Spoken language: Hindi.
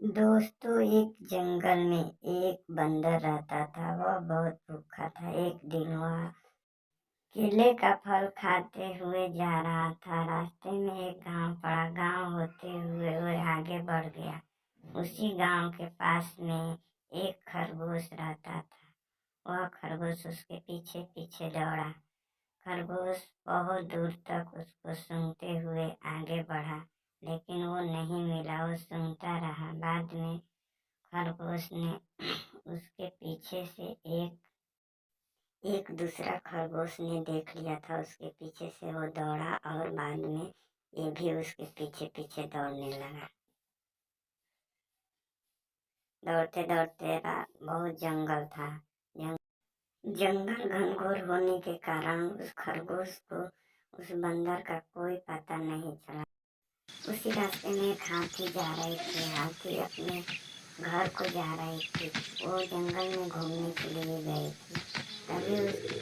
दोस्तों, एक जंगल में एक बंदर रहता था। वह बहुत भूखा था। एक दिन वह केले का फल खाते हुए जा रहा था। रास्ते में एक गांव पड़ा। गांव होते हुए वह आगे बढ़ गया। उसी गांव के पास में एक खरगोश रहता था। वह खरगोश उसके पीछे पीछे दौड़ा। खरगोश बहुत दूर तक उसको सूंघते हुए आगे बढ़ा, लेकिन वो नहीं मिला। वो सूंघता रहा। बाद में खरगोश ने उसके पीछे से एक एक दूसरा खरगोश ने देख लिया था। उसके पीछे से वो दौड़ा और बाद में ये भी उसके पीछे पीछे दौड़ने लगा। दौड़ते दौड़ते बहुत जंगल था। जंगल घनघोर होने के कारण उस खरगोश को उस बंदर का कोई पता नहीं चला। उसी रास्ते में एक हाथी जा रही थी। हाथी अपने घर को जा रही थी। वो जंगल में घूमने के लिए गई थी।